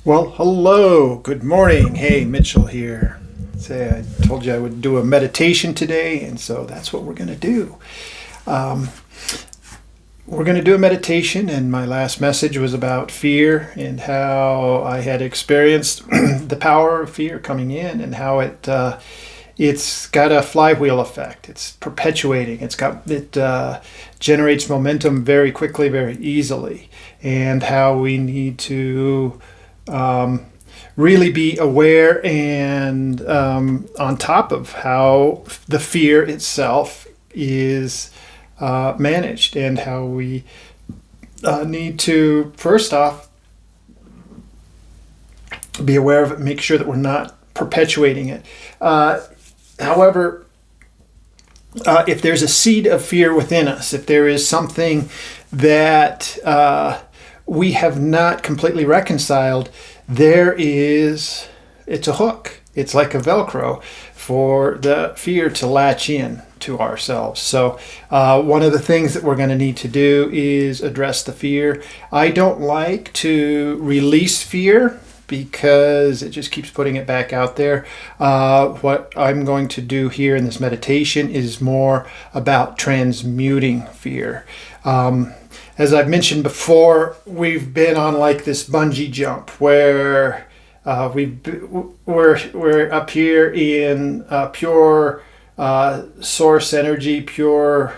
Well, hello, good morning. Hey, Mitchell here. Say, I told you I would do a meditation today, and so that's what we're going to do. Um, we're going to do a meditation, and my last message was about fear and how I had experienced the power of fear coming in, and how it's got a flywheel effect. It's perpetuating. It generates momentum very quickly, very easily, and how we need to um, really be aware and on top of how the fear itself is managed, and how we need to first off be aware of it, make sure that we're not perpetuating it. However, if there's a seed of fear within us, if there is something that we have not completely reconciled, it's a hook. It's like a Velcro for the fear to latch in to ourselves. So one of the things that we're going to need to do is address the fear. I don't like to release fear because it just keeps putting it back out there. What I'm going to do here in this meditation is more about transmuting fear. As I've mentioned before, we've been on like this bungee jump where we're up here in pure source energy, pure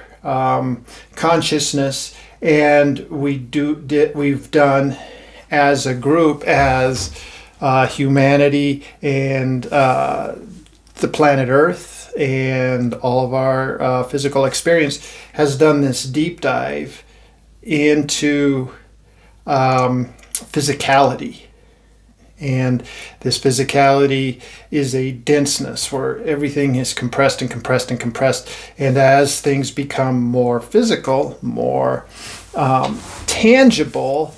consciousness, and we've done as a group, as humanity and the planet Earth and all of our physical experience has done this deep dive into physicality. And this physicality is a denseness where everything is compressed and compressed and compressed. And as things become more physical, more tangible,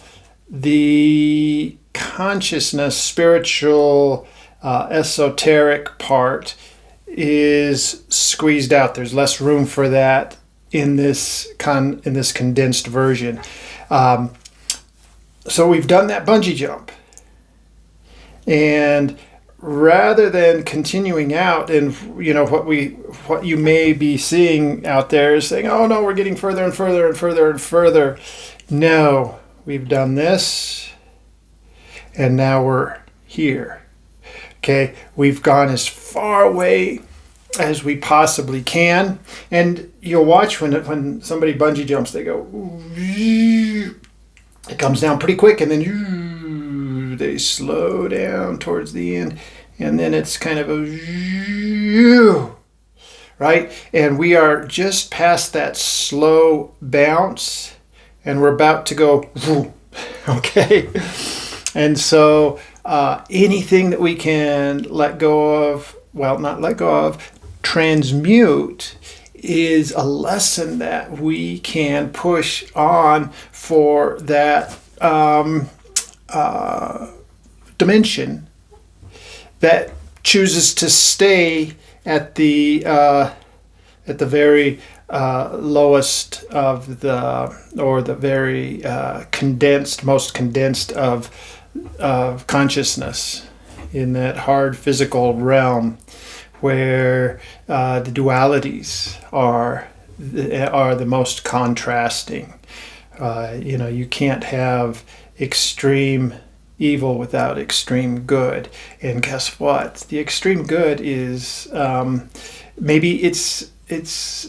the consciousness, spiritual, esoteric part is squeezed out. There's less room for that in this condensed version. So we've done that bungee jump, and rather than continuing out, and what you may be seeing out there is saying, "Oh no, we're getting further and further and further and further." No, we've done this, and now we're here. Okay, we've gone as far away as we possibly can, and you'll watch when somebody bungee jumps, they go, it comes down pretty quick, and then they slow down towards the end, and then it's kind of a right, and we are just past that slow bounce, and we're about to go okay. And so anything that we can let go of, well, not let go of, transmute, is a lesson that we can push on for that dimension that chooses to stay at the very lowest of the very most condensed of consciousness, in that hard physical realm where the dualities are the most contrasting. You can't have extreme evil without extreme good, and guess what? The extreme good is maybe it's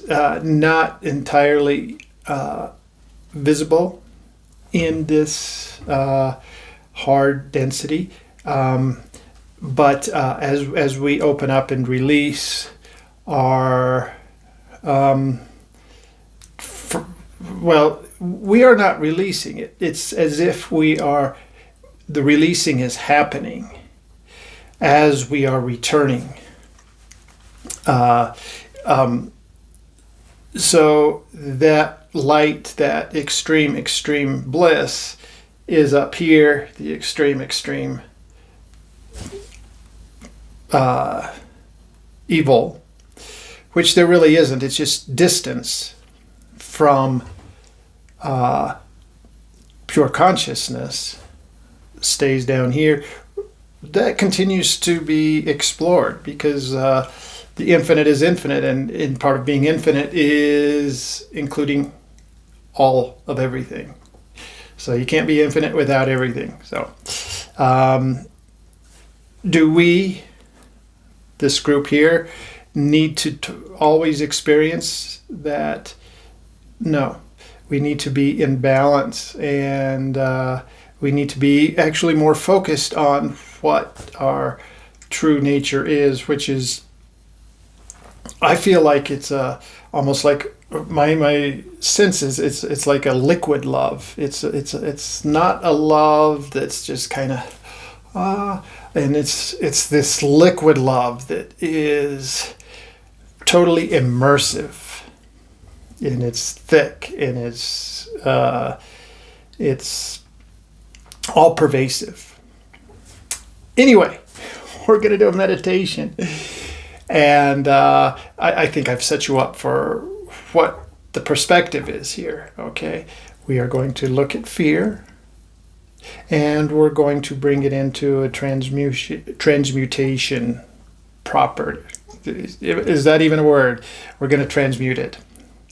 not entirely visible in this hard density, but as we open up and release our we are not releasing it. It's as if the releasing is happening as we are returning. So that light, that extreme bliss, is up here. The extreme evil, which there really isn't. It's just distance from pure consciousness, stays down here. That continues to be explored because the infinite is infinite, and in part of being infinite is including all of everything. So you can't be infinite without everything. So do we, this group here, need to always experience that? No. We need to be in balance, and we need to be actually more focused on what our true nature is, which is, I feel like it's almost like my sense is it's like a liquid love. It's not a love that's just kind of and it's this liquid love that is totally immersive, and it's thick, and it's all pervasive. Anyway, we're going to do a meditation, and I think I've set you up for what the perspective is here. Okay, we are going to look at fear, and we're going to bring it into a transmutation property. Is that even a word? We're going to transmute it.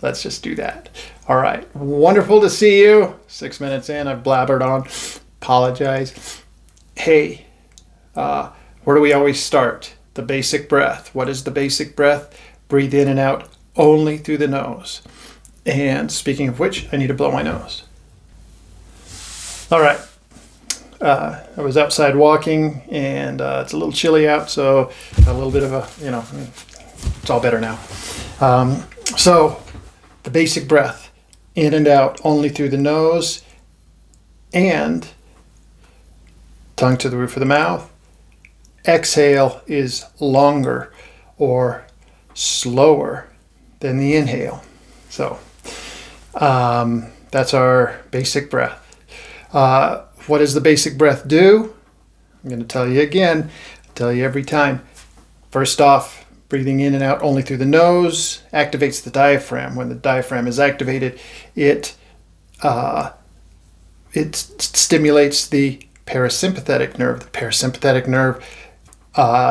Let's just do that. All right. Wonderful to see you. 6 minutes in, I've blabbered on. Apologize. Hey, where do we always start? The basic breath. What is the basic breath? Breathe in and out only through the nose. And speaking of which, I need to blow my nose. All right. I was outside walking, and it's a little chilly out, so a little bit of a, it's all better now. So the basic breath, in and out only through the nose, and tongue to the roof of the mouth. Exhale is longer or slower than the inhale. So that's our basic breath. What does the basic breath do? I'm going to tell you again. I tell you every time. First off, breathing in and out only through the nose activates the diaphragm. When the diaphragm is activated, it stimulates the parasympathetic nerve. The parasympathetic nerve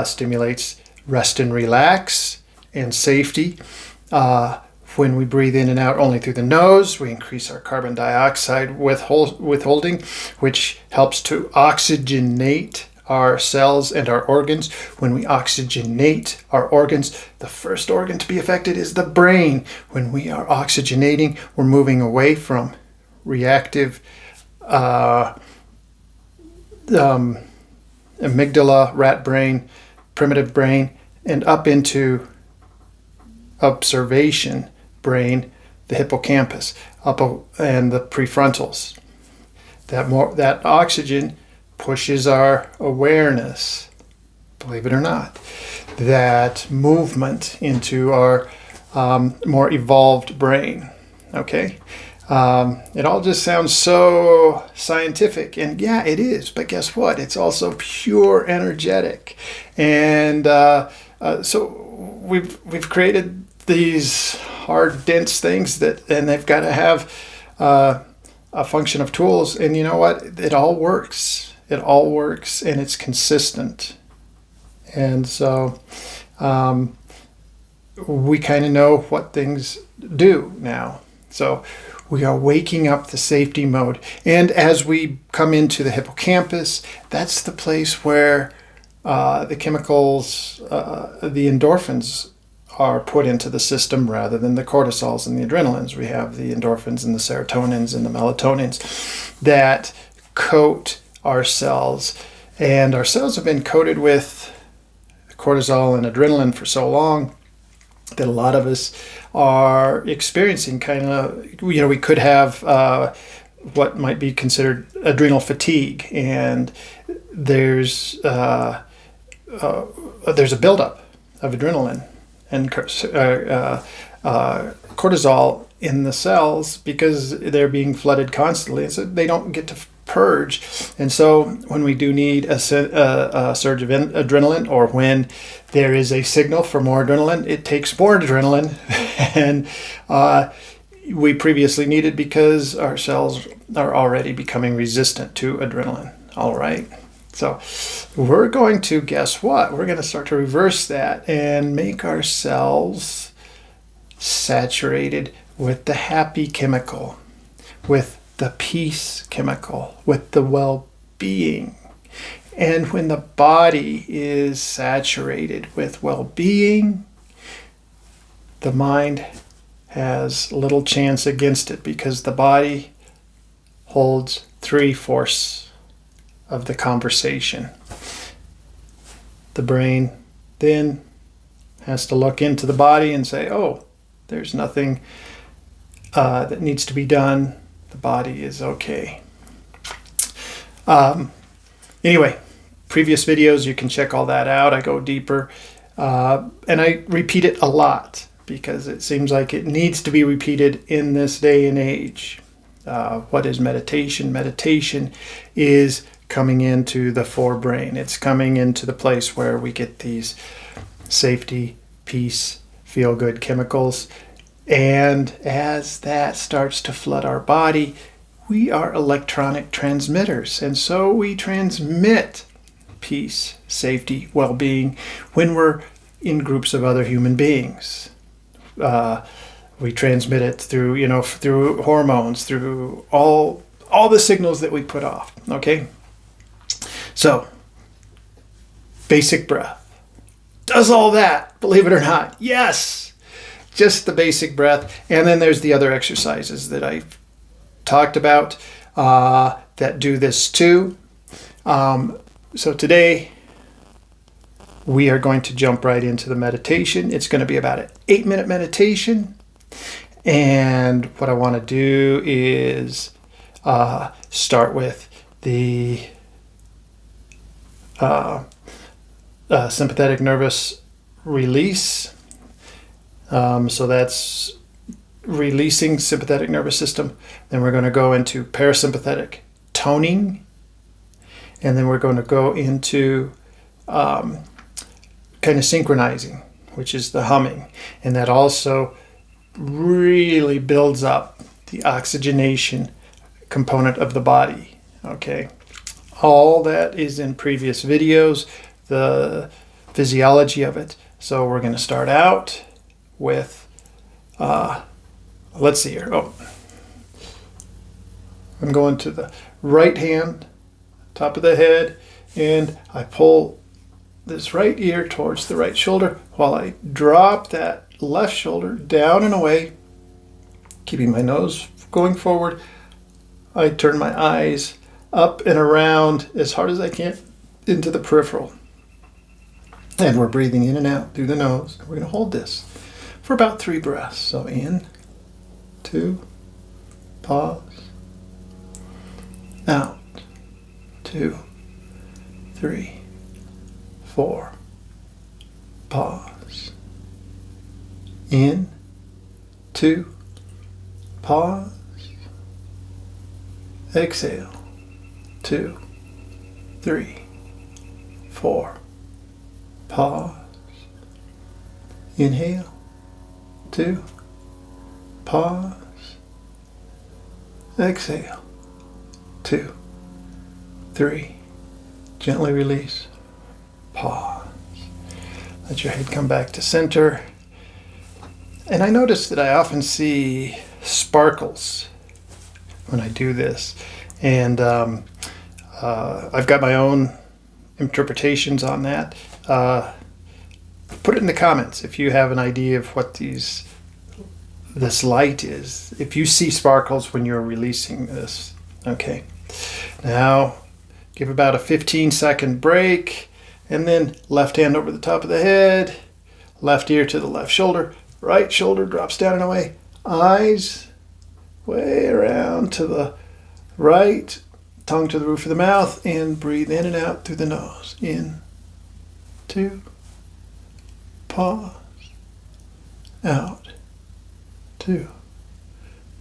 stimulates rest and relax and safety. When we breathe in and out only through the nose, we increase our carbon dioxide withholding, which helps to oxygenate our cells and our organs. When we oxygenate our organs, the first organ to be affected is the brain. When we are oxygenating, we're moving away from reactive amygdala, rat brain, primitive brain, and up into observation brain, the hippocampus, and the prefrontals. That oxygen pushes our awareness, believe it or not, that movement into our more evolved brain. Okay, it all just sounds so scientific, and yeah, it is. But guess what? It's also pure energetic, and so we've created these hard, dense things and they've got to have a function of tools. And you know what? It all works. It all works, and it's consistent. And so we kind of know what things do now. So we are waking up the safety mode. And as we come into the hippocampus, that's the place where the chemicals, the endorphins, are put into the system rather than the cortisols and the adrenalines. We have the endorphins and the serotonins and the melatonins that coat our cells. And our cells have been coated with cortisol and adrenaline for so long that a lot of us are experiencing kind of, we could have what might be considered adrenal fatigue. And there's a buildup of adrenaline and cortisol in the cells because they're being flooded constantly, and so they don't get to purge. And so when we do need a surge of adrenaline, or when there is a signal for more adrenaline, it takes more adrenaline and we previously needed because our cells are already becoming resistant to adrenaline. All right. So we're going to, guess what? We're going to start to reverse that and make ourselves saturated with the happy chemical, with the peace chemical, with the well-being. And when the body is saturated with well-being, the mind has little chance against it, because the body holds 3/4 of the conversation. The brain then has to look into the body and say, oh, there's nothing that needs to be done. The body is okay. Anyway, previous videos, you can check all that out. I go deeper. And I repeat it a lot because it seems like it needs to be repeated in this day and age. What is meditation? Meditation is coming into the forebrain. It's coming into the place where we get these safety, peace, feel-good chemicals. And as that starts to flood our body, we are electronic transmitters. And so we transmit peace, safety, well-being when we're in groups of other human beings. We transmit it through, through hormones, through all the signals that we put off. Okay? So, basic breath. Does all that, believe it or not. Yes! Just the basic breath. And then there's the other exercises that I've talked about that do this too. So today, we are going to jump right into the meditation. It's going to be about an 8-minute meditation. And what I want to do is start with the sympathetic nervous release. So that's releasing sympathetic nervous system. Then we're going to go into parasympathetic toning. And then we're going to go into kind of synchronizing, which is the humming. And that also really builds up the oxygenation component of the body. Okay. All that is in previous videos, the physiology of it. So we're going to start out with, let's see here. Oh, I'm going to the right hand, top of the head, and I pull this right ear towards the right shoulder while I drop that left shoulder down and away, keeping my nose going forward. I turn my eyes up and around as hard as I can into the peripheral. And we're breathing in and out through the nose. We're going to hold this for about 3 breaths. So in, 2, pause, out, 2, 3, 4, pause, in, 2, pause, exhale, 2, 3, 4, pause, inhale, 2, pause, exhale, 2, 3, gently release, pause. Let your head come back to center. And I notice that I often see sparkles when I do this. And I've got my own interpretations on that. Put it in the comments if you have an idea of what this light is. If you see sparkles when you're releasing this. Okay. Now, give about a 15-second break. And then left hand over the top of the head. Left ear to the left shoulder. Right shoulder drops down and away. Eyes way around to the right. Tongue to the roof of the mouth. And breathe in and out through the nose. In, 2, pause, out, 2,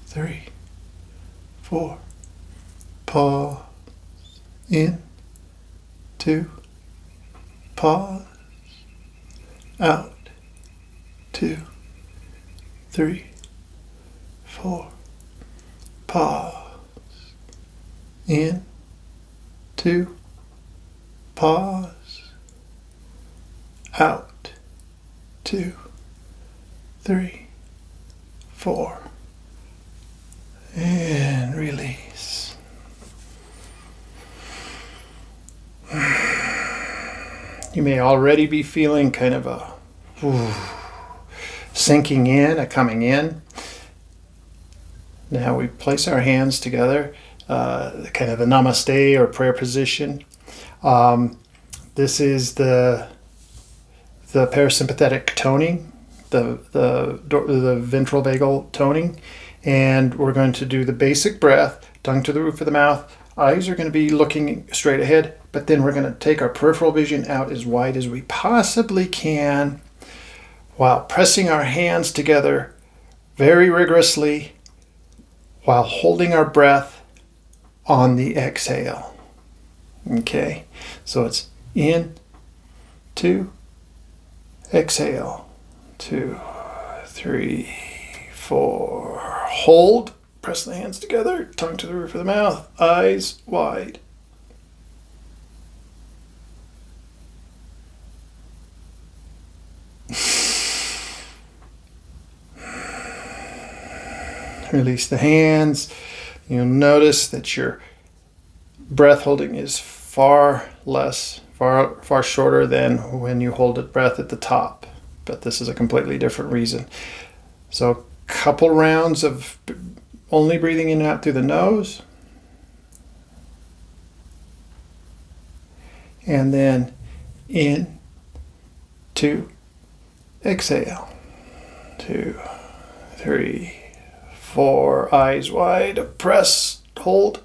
3, 4, pause, in, 2, pause, out, 2, 3, 4, pause, in, 2, pause, out, 2, 3, 4, and release. You may already be feeling kind of a sinking in, a coming in. Now we place our hands together, kind of a namaste or prayer position. This is the parasympathetic toning, the ventral vagal toning, and we're going to do the basic breath, tongue to the roof of the mouth. Eyes are going to be looking straight ahead, but then we're going to take our peripheral vision out as wide as we possibly can while pressing our hands together very rigorously while holding our breath on the exhale. Okay, so it's in, 2, exhale, 2, 3, 4, hold, press the hands together, tongue to the roof of the mouth, eyes wide. Release the hands. You'll notice that your breath holding is far shorter than when you hold the breath at the top. But this is a completely different reason. So a couple rounds of only breathing in and out through the nose. And then in, 2, exhale, 2, 3, 4, eyes wide, press, hold.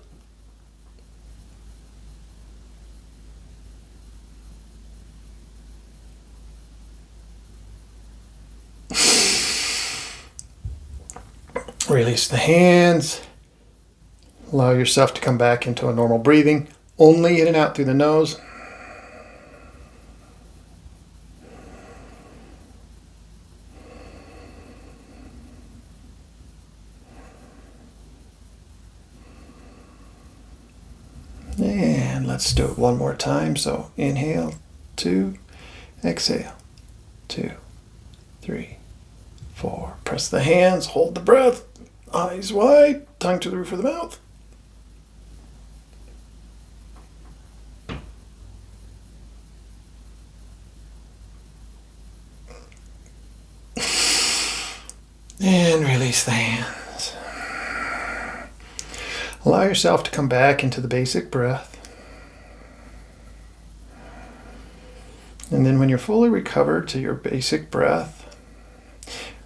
Release the hands. Allow yourself to come back into a normal breathing, only in and out through the nose. And let's do it one more time. So inhale, 2, exhale, 2, 3, 4. Press the hands, hold the breath, eyes wide, tongue to the roof of the mouth. And release the hands. Allow yourself to come back into the basic breath. And then when you're fully recovered to your basic breath,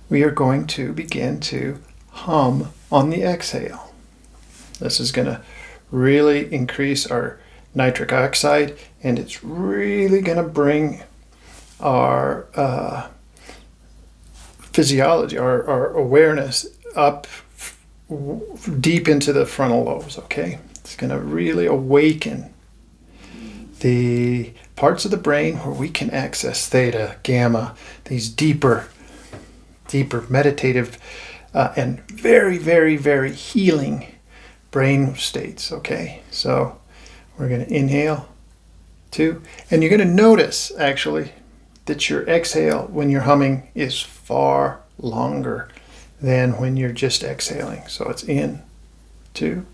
we are going to begin to hum on the exhale. This is going to really increase our nitric oxide, and it's really going to bring our physiology, our awareness up deep into the frontal lobes, okay? It's going to really awaken the parts of the brain where we can access theta, gamma, these deeper meditative and very, very, very healing brain states, okay? So we're going to inhale, 2, and you're going to notice actually that your exhale when you're humming is far longer than when you're just exhaling. So it's in, 2,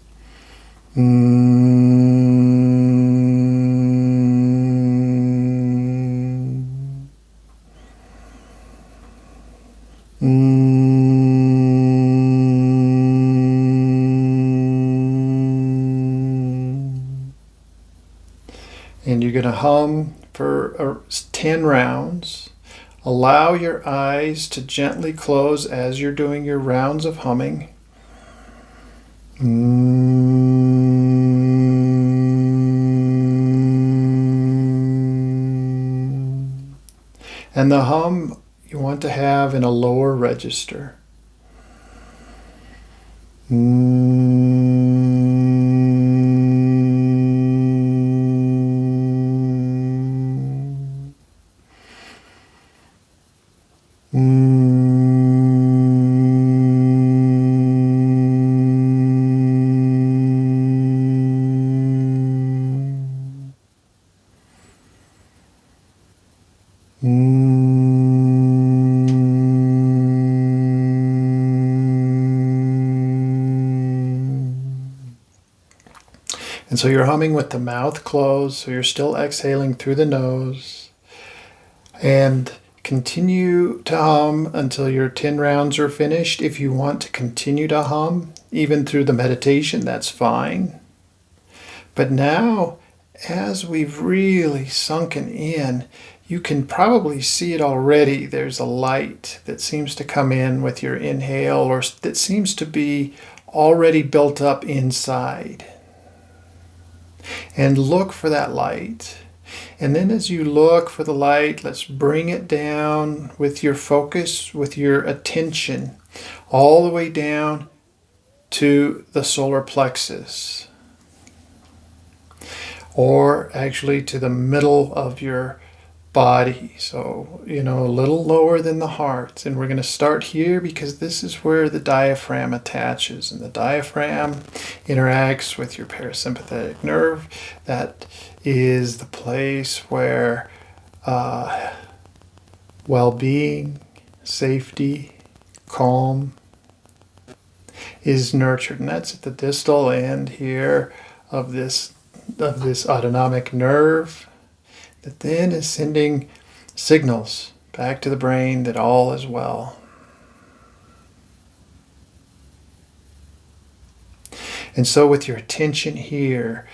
and you're going to hum for 10 rounds. Allow your eyes to gently close as you're doing your rounds of humming. And the hum you want to have in a lower register. And so you're humming with the mouth closed, so you're still exhaling through the nose. And continue to hum until your 10 rounds are finished. If you want to continue to hum, even through the meditation, that's fine. But now, as we've really sunken in, you can probably see it already. There's a light that seems to come in with your inhale, or that seems to be already built up inside. And look for that light. And then as you look for the light, let's bring it down with your focus, with your attention, all the way down to the solar plexus. Or actually to the middle of your body. So, a little lower than the heart. And we're going to start here because this is where the diaphragm attaches. And the diaphragm interacts with your parasympathetic nerve. That is the place where well-being, safety, calm is nurtured. And that's at the distal end here of this autonomic nerve that then is sending signals back to the brain that all is well. And so with your attention here,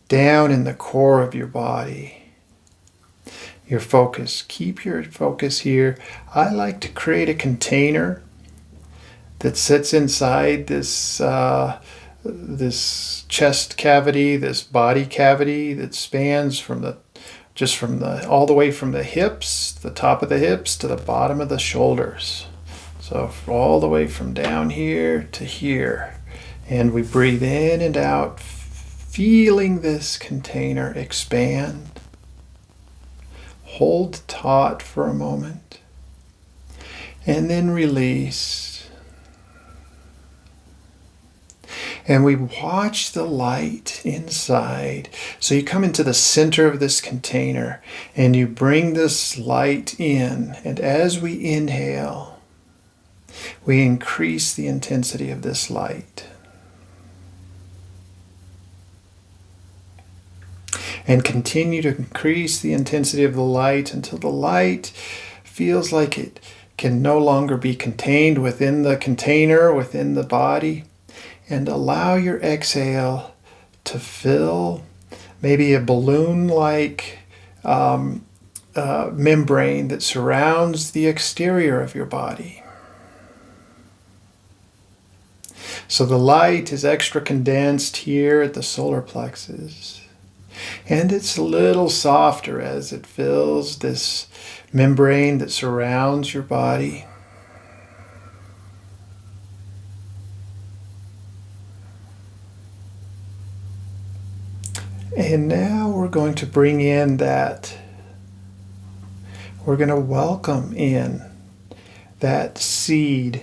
down in the core of your body, your focus, keep your focus here. I like to create a container that sits inside this chest cavity, this body cavity that spans all the way from the hips, the top of the hips, to the bottom of the shoulders. So all the way from down here to here. And we breathe in and out, feeling this container expand. Hold taut for a moment. And then release. And we watch the light inside. So you come into the center of this container and you bring this light in. And as we inhale, we increase the intensity of this light. And continue to increase the intensity of the light until the light feels like it can no longer be contained within the container, within the body. And allow your exhale to fill maybe a balloon-like membrane that surrounds the exterior of your body. So the light is extra condensed here at the solar plexus. And it's a little softer as it fills this membrane that surrounds your body. And now we're going to bring in we're going to welcome in that seed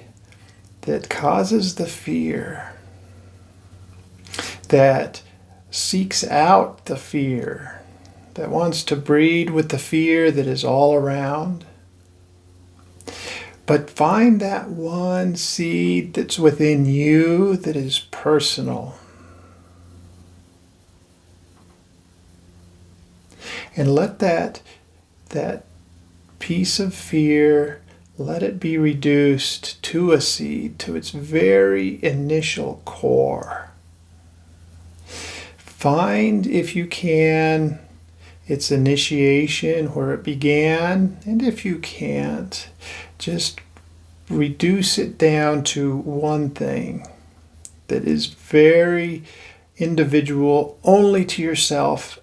that causes the fear, that seeks out the fear, that wants to breed with the fear that is all around. But find that one seed that's within you that is personal. And let that piece of fear, let it be reduced to a seed, to its very initial core. Find, if you can, its initiation, where it began, and if you can't, just reduce it down to one thing that is very individual, only to yourself,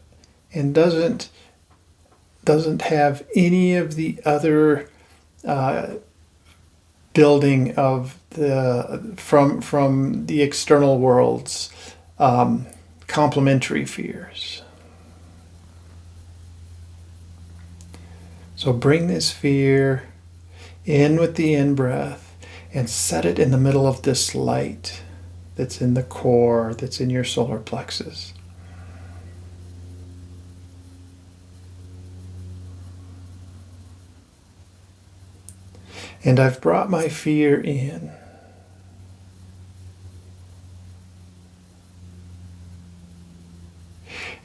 and doesn't have any of the other building of from the external world's complementary fears. So bring this fear in with the in-breath and set it in the middle of this light that's in the core, that's in your solar plexus. And I've brought my fear in.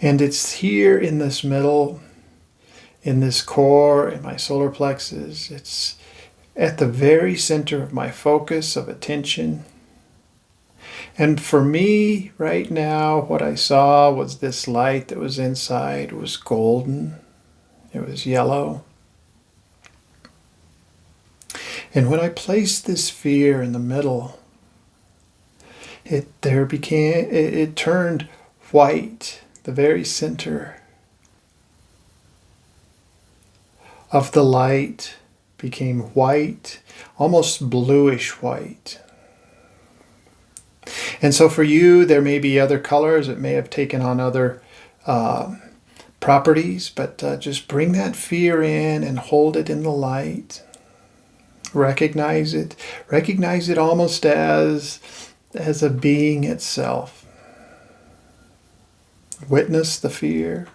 And it's here in this middle, in this core, in my solar plexus. It's at the very center of my focus of attention. And for me, right now, what I saw was this light that was inside. It was golden. It was yellow. And when I placed this fear in the middle, it turned white. The very center of the light became white, almost bluish white. And so for you, there may be other colors. It may have taken on other properties, but just bring that fear in and hold it in the light. Recognize it. Recognize it almost as a being itself. Witness the fear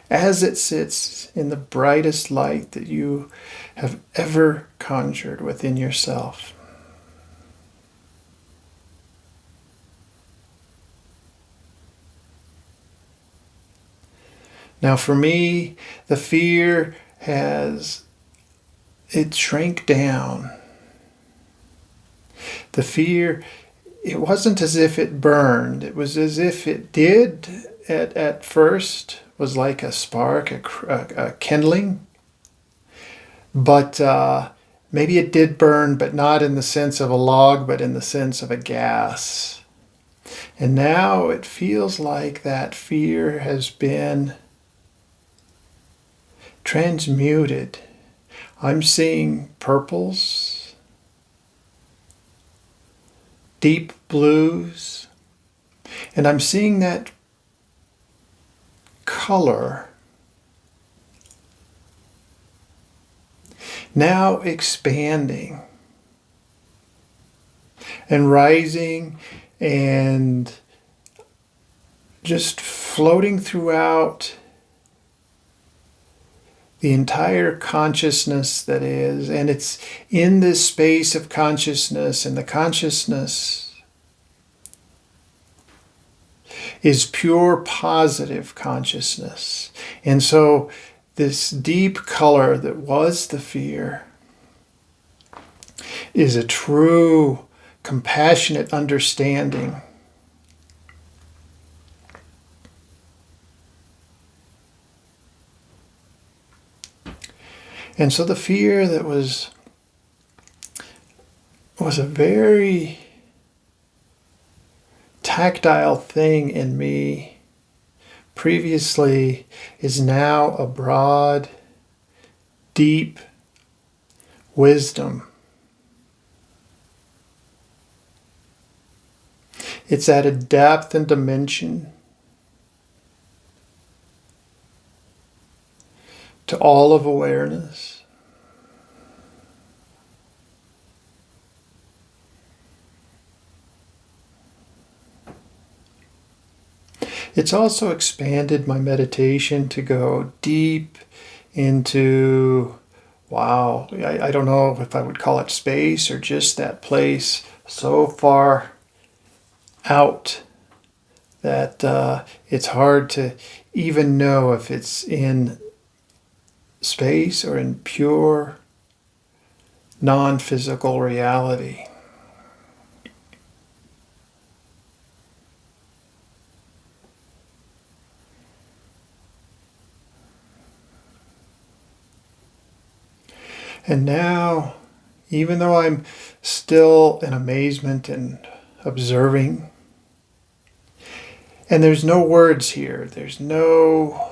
as it sits in the brightest light that you have ever conjured within yourself. Now for me, the fear it shrank down. The fear, it wasn't as if it burned. It was as if it did at first, was like a spark, a kindling. But maybe it did burn, but not in the sense of a log, but in the sense of a gas. And now it feels like that fear has been transmuted. I'm seeing purples, deep blues, and I'm seeing that color now expanding and rising and just floating throughout the entire consciousness that is. And it's in this space of consciousness, and the consciousness is pure positive consciousness. And so this deep color that was the fear is a true compassionate understanding. And so the fear that was a very tactile thing in me previously is now a broad, deep wisdom. It's at a depth and dimension to all of awareness. It's also expanded my meditation to go deep into, I don't know if I would call it space or just that place so far out that it's hard to even know if it's in space or in pure non-physical reality. And now, even though I'm still in amazement and observing, and there's no words here, there's no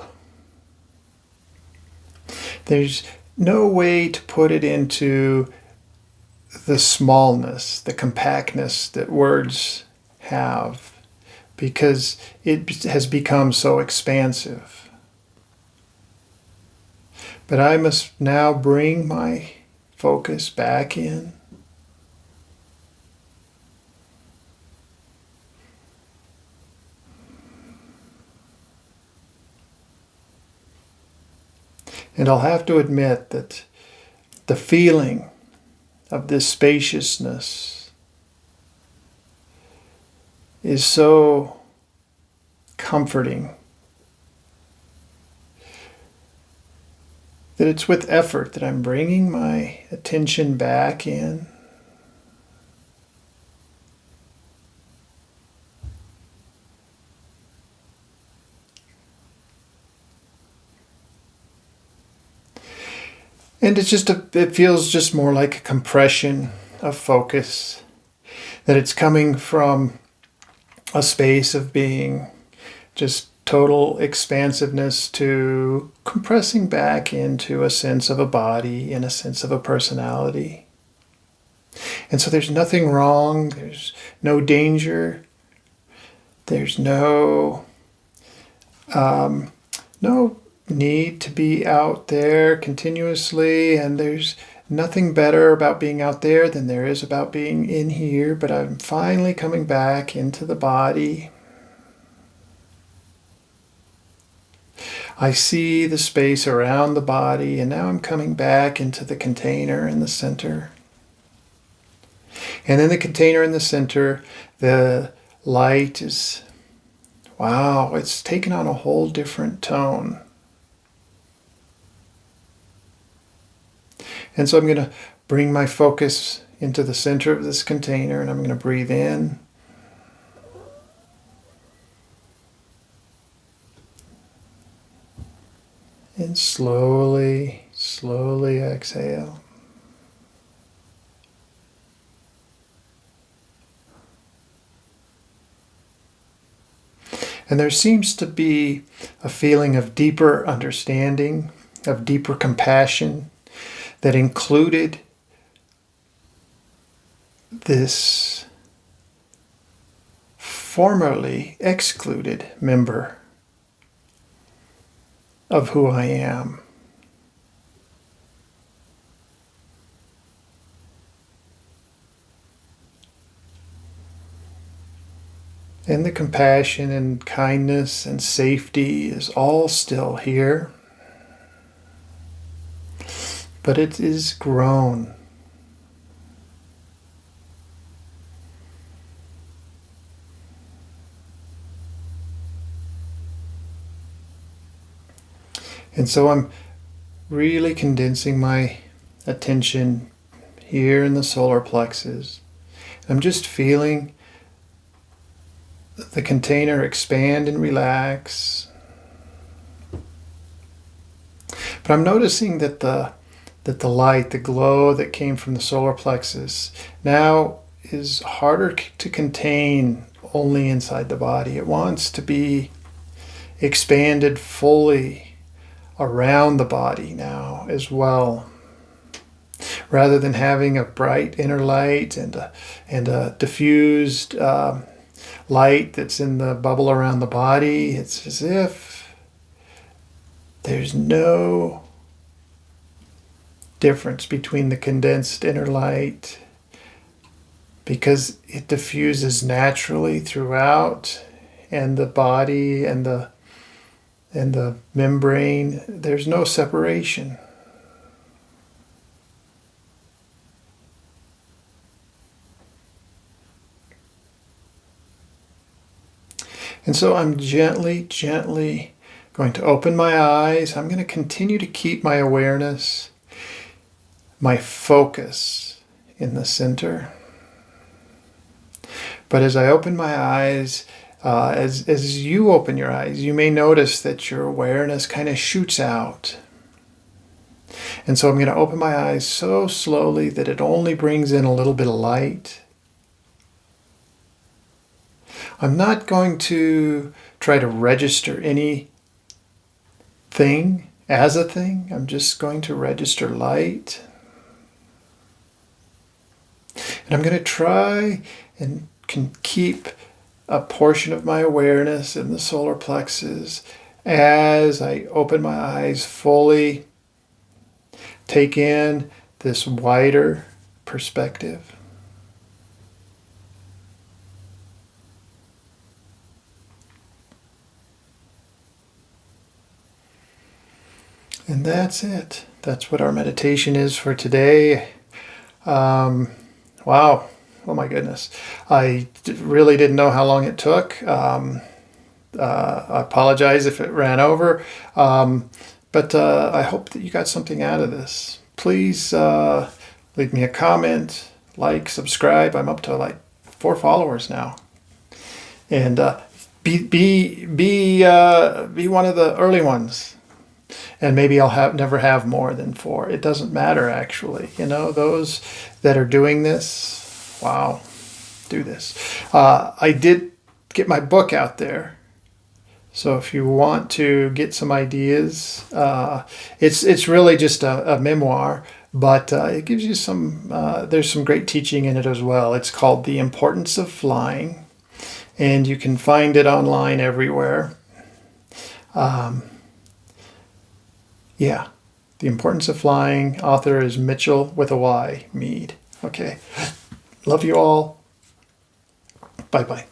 way to put it into the smallness, the compactness that words have, because it has become so expansive. But I must now bring my focus back in. And I'll have to admit that the feeling of this spaciousness is so comforting that it's with effort that I'm bringing my attention back in. And it feels just more like a compression of focus, that it's coming from a space of being just total expansiveness to compressing back into a sense of a body and a sense of a personality. And so there's nothing wrong, there's no danger, there's no need to be out there continuously, and there's nothing better about being out there than there is about being in here, but I'm finally coming back into the body. I see the space around the body, and now I'm coming back into the container in the center. And in the container in the center, the light is, wow, it's taken on a whole different tone. And so I'm going to bring my focus into the center of this container, and I'm going to breathe in. And slowly, slowly exhale. And there seems to be a feeling of deeper understanding, of deeper compassion, that included this formerly excluded member of who I am. And the compassion and kindness and safety is all still here. But it is grown. And so I'm really condensing my attention here in the solar plexus. I'm just feeling the container expand and relax. But I'm noticing that the light, the glow that came from the solar plexus now is harder to contain only inside the body. It wants to be expanded fully around the body now as well. Rather than having a bright inner light and a diffused light that's in the bubble around the body, it's as if there's no difference between the condensed inner light, because it diffuses naturally throughout, and the body and the membrane, there's no separation. And so I'm gently going to open my eyes. I'm going to continue to keep my awareness, my focus in the center. But as I open my eyes, as you open your eyes, you may notice that your awareness kind of shoots out. And so I'm going to open my eyes so slowly that it only brings in a little bit of light. I'm not going to try to register anything as a thing. I'm just going to register light. And I'm going to try and can keep a portion of my awareness in the solar plexus as I open my eyes fully, take in this wider perspective. And that's it. That's what our meditation is for today. Wow. Oh my goodness. I really didn't know how long it took. I apologize if it ran over. But I hope that you got something out of this. Please leave me a comment, like, subscribe. I'm up to like 4 followers now. And be one of the early ones. And maybe I'll never have more than 4. It doesn't matter, actually. You know, those that are doing this, wow, do this. I did get my book out there. So if you want to get some ideas, it's really just a memoir, but it gives you some, there's some great teaching in it as well. It's called The Importance of Flying, and you can find it online everywhere. Yeah, The Importance of Flying. Author is Mitchell with a Y, Mead. Okay, love you all. Bye-bye.